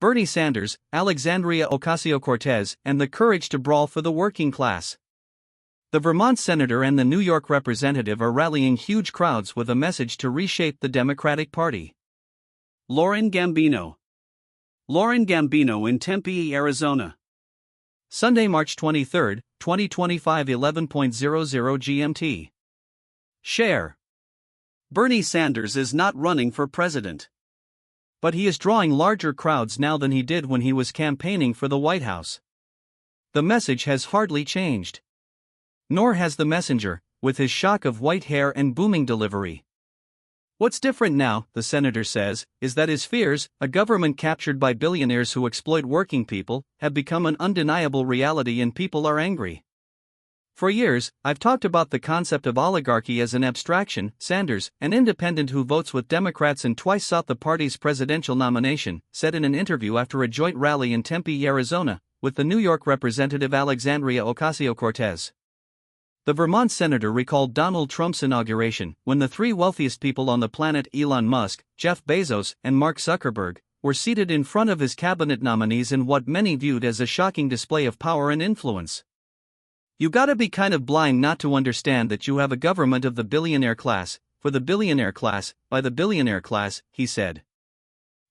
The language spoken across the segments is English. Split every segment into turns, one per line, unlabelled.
Bernie Sanders, Alexandria Ocasio Cortez, and the courage to brawl for the working class. The Vermont senator and the New York representative are rallying huge crowds with a message to reshape the Democratic Party.
Lauren Gambino in Tempe, Arizona.
Sunday, March 23, 2025, 11:00 GMT. Share.
Bernie Sanders is not running for president.
But he is drawing larger crowds now than he did when he was campaigning for the White House. The message has hardly changed. Nor has the messenger, with his shock of white hair and booming delivery. What's different now, the senator says, is that his fears, a government captured by billionaires who exploit working people, have become an undeniable reality and people are angry. For years, I've talked about the concept of oligarchy as an abstraction. Sanders, an independent who votes with Democrats and twice sought the party's presidential nomination, said in an interview after a joint rally in Tempe, Arizona, with the New York representative Alexandria Ocasio Cortez. The Vermont senator recalled Donald Trump's inauguration, when the three wealthiest people on the planet, Elon Musk, Jeff Bezos, and Mark Zuckerberg, were seated in front of his cabinet nominees in what many viewed as a shocking display of power and influence. You gotta be kind of blind not to understand that you have a government of the billionaire class, for the billionaire class, by the billionaire class, he said.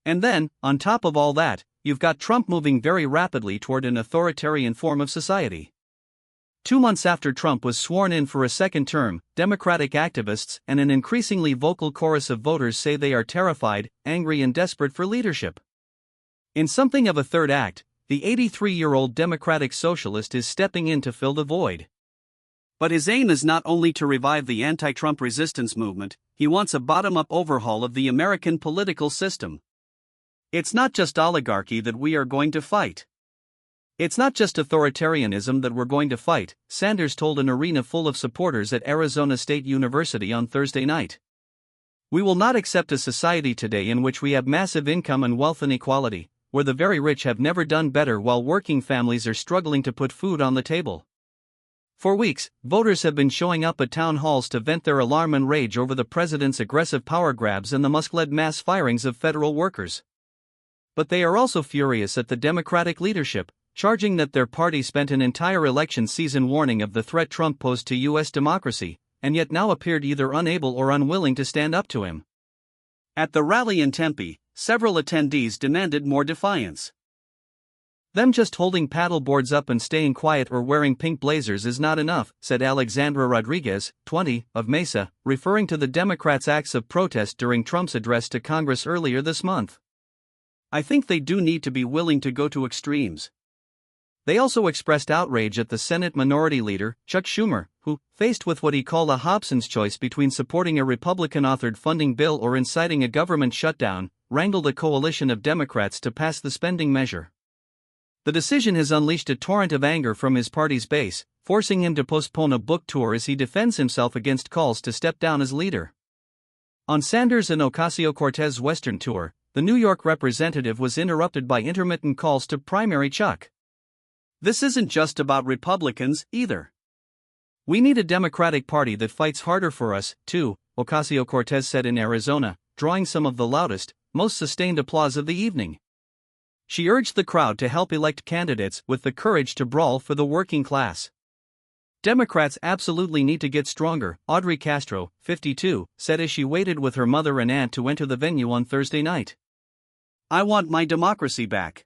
And then, on top of all that, you've got Trump moving very rapidly toward an authoritarian form of society. 2 months after Trump was sworn in for a second term, Democratic activists and an increasingly vocal chorus of voters say they are terrified, angry, and desperate for leadership. In something of a third act, the 83-year-old Democratic socialist is stepping in to fill the void.
But his aim is not only to revive the anti-Trump resistance movement, he wants a bottom-up overhaul of the American political system. It's not just oligarchy that we are going to fight. It's not just authoritarianism that we're going to fight, Sanders told an arena full of supporters at Arizona State University on Thursday night. We will not accept a society today in which we have massive income and wealth inequality, where the very rich have never done better while working families are struggling to put food on the table. For weeks, voters have been showing up at town halls to vent their alarm and rage over the president's aggressive power grabs and the Musk-led mass firings of federal workers. But they are also furious at the Democratic leadership, charging that their party spent an entire election season warning of the threat Trump posed to U.S. democracy, and yet now appeared either unable or unwilling to stand up to him. At the rally in Tempe, several attendees demanded more defiance.
Them just holding paddle boards up and staying quiet or wearing pink blazers is not enough, said Alexandra Rodriguez, 20, of Mesa, referring to the Democrats' acts of protest during Trump's address to Congress earlier this month.
I think they do need to be willing to go to extremes.
They also expressed outrage at the Senate Minority Leader, Chuck Schumer, who, faced with what he called a Hobson's choice between supporting a Republican-authored funding bill or inciting a government shutdown, wrangled a coalition of Democrats to pass the spending measure. The decision has unleashed a torrent of anger from his party's base, forcing him to postpone a book tour as he defends himself against calls to step down as leader. On Sanders and Ocasio-Cortez's Western tour, the New York representative was interrupted by intermittent calls to primary Chuck.
This isn't just about Republicans, either.
We need a Democratic Party that fights harder for us, too, Ocasio-Cortez said in Arizona, drawing some of the loudest, most sustained applause of the evening. She urged the crowd to help elect candidates with the courage to brawl for the working class. Democrats absolutely need to get stronger, Audrey Castro, 52, said as she waited with her mother and aunt to enter the venue on Thursday night.
I want my democracy back.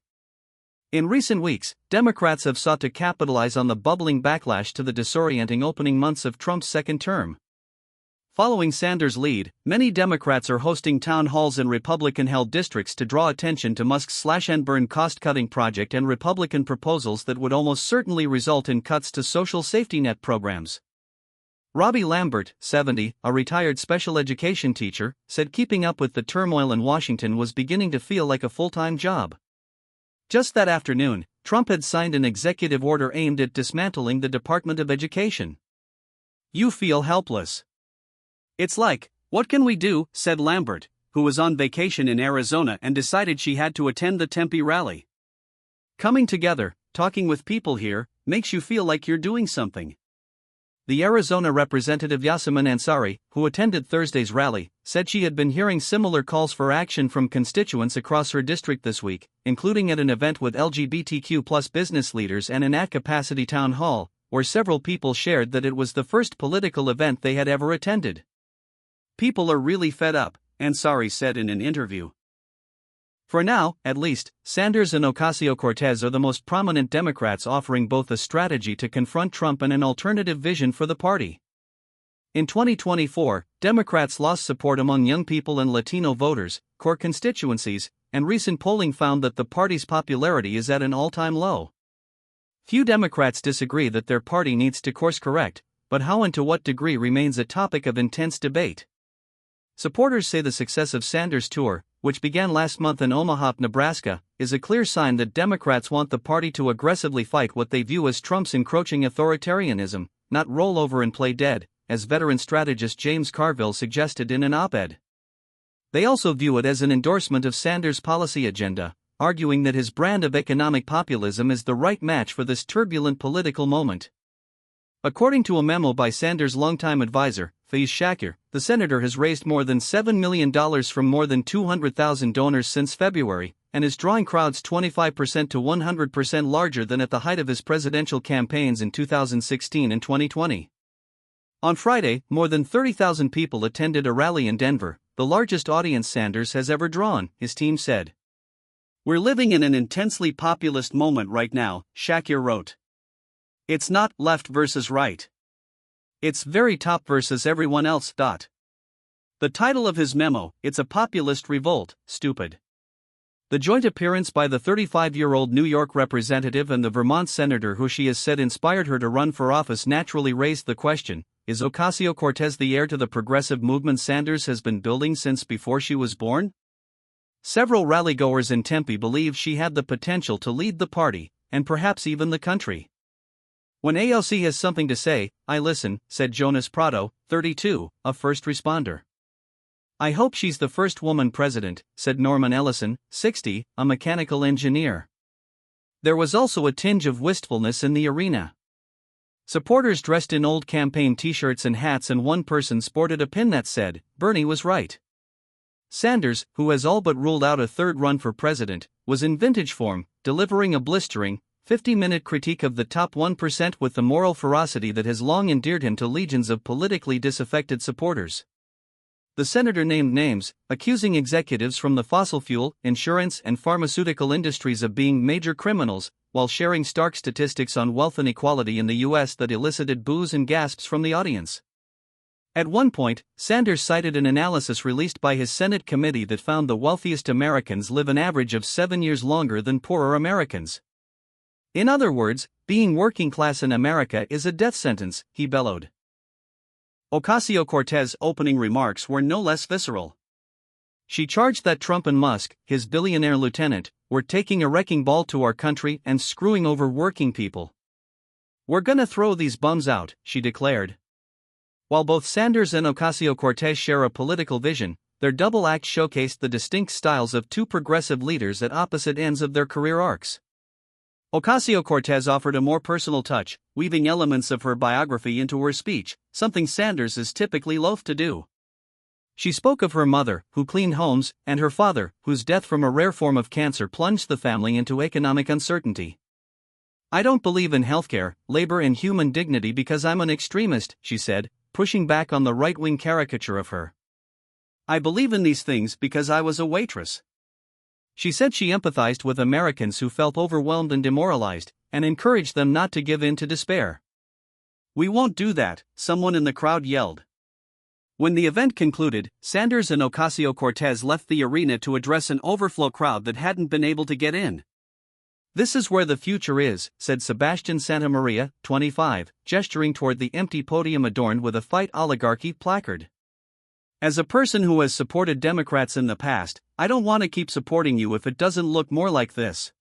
In recent weeks, Democrats have sought to capitalize on the bubbling backlash to the disorienting opening months of Trump's second term. Following Sanders' lead, many Democrats are hosting town halls in Republican-held districts to draw attention to Musk's slash-and-burn cost-cutting project and Republican proposals that would almost certainly result in cuts to social safety net programs. Robbie Lambert, 70, a retired special education teacher, said keeping up with the turmoil in Washington was beginning to feel like a full-time job. Just that afternoon, Trump had signed an executive order aimed at dismantling the Department of Education.
You feel helpless. It's like, what can we do, said Lambert, who was on vacation in Arizona and decided she had to attend the Tempe rally. Coming together, talking with people here, makes you feel like you're doing something.
The Arizona representative Yasemin Ansari, who attended Thursday's rally, said she had been hearing similar calls for action from constituents across her district this week, including at an event with LGBTQ+ business leaders and an at-capacity town hall, where several people shared that it was the first political event they had ever attended.
"People are really fed up," Ansari said in an interview.
For now, at least, Sanders and Ocasio Cortez are the most prominent Democrats offering both a strategy to confront Trump and an alternative vision for the party. In 2024, Democrats lost support among young people and Latino voters, core constituencies, and recent polling found that the party's popularity is at an all-time low. Few Democrats disagree that their party needs to course correct, but how and to what degree remains a topic of intense debate. Supporters say the success of Sanders' tour, which began last month in Omaha, Nebraska, is a clear sign that Democrats want the party to aggressively fight what they view as Trump's encroaching authoritarianism, not roll over and play dead, as veteran strategist James Carville suggested in an op-ed. They also view it as an endorsement of Sanders' policy agenda, arguing that his brand of economic populism is the right match for this turbulent political moment. According to a memo by Sanders' longtime advisor, Faiz Shakir, the senator has raised more than $7 million from more than 200,000 donors since February, and is drawing crowds 25% to 100% larger than at the height of his presidential campaigns in 2016 and 2020. On Friday, more than 30,000 people attended a rally in Denver, the largest audience Sanders has ever drawn, his team said.
"We're living in an intensely populist moment right now," Shakir wrote. "It's not left versus right. It's very top versus everyone else." The title of his memo, "It's a Populist Revolt, Stupid." The joint appearance by the 35-year-old New York representative and the Vermont senator who she has said inspired her to run for office naturally raised the question, is Ocasio-Cortez the heir to the progressive movement Sanders has been building since before she was born? Several rallygoers in Tempe believe she had the potential to lead the party, and perhaps even the country. "When AOC has something to say, I listen," said Jonas Prado, 32, a first responder. "I hope she's the first woman president," said Norman Ellison, 60, a mechanical engineer. There was also a tinge of wistfulness in the arena. Supporters dressed in old campaign t-shirts and hats, and one person sported a pin that said, "Bernie was right." Sanders, who has all but ruled out a third run for president, was in vintage form, delivering a blistering, 50-minute critique of the top 1% with the moral ferocity that has long endeared him to legions of politically disaffected supporters. The senator named names, accusing executives from the fossil fuel, insurance, and pharmaceutical industries of being major criminals, while sharing stark statistics on wealth inequality in the U.S. that elicited boos and gasps from the audience. At one point, Sanders cited an analysis released by his Senate committee that found the wealthiest Americans live an average of 7 years longer than poorer Americans. In other words, being working class in America is a death sentence, he bellowed. Ocasio-Cortez's opening remarks were no less visceral. She charged that Trump and Musk, his billionaire lieutenant, were taking a wrecking ball to our country and screwing over working people. "We're gonna throw these bums out," she declared. While both Sanders and Ocasio-Cortez share a political vision, their double act showcased the distinct styles of two progressive leaders at opposite ends of their career arcs. Ocasio-Cortez offered a more personal touch, weaving elements of her biography into her speech, something Sanders is typically loath to do. She spoke of her mother, who cleaned homes, and her father, whose death from a rare form of cancer plunged the family into economic uncertainty. "I don't believe in healthcare, labor, and human dignity because I'm an extremist," she said, pushing back on the right-wing caricature of her. "I believe in these things because I was a waitress." She said she empathized with Americans who felt overwhelmed and demoralized, and encouraged them not to give in to despair. "We won't do that," someone in the crowd yelled. When the event concluded, Sanders and Ocasio-Cortez left the arena to address an overflow crowd that hadn't been able to get in. "This is where the future is," said Sebastian Santamaria, 25, gesturing toward the empty podium adorned with a "Fight Oligarchy" placard. "As a person who has supported Democrats in the past, I don't want to keep supporting you if it doesn't look more like this."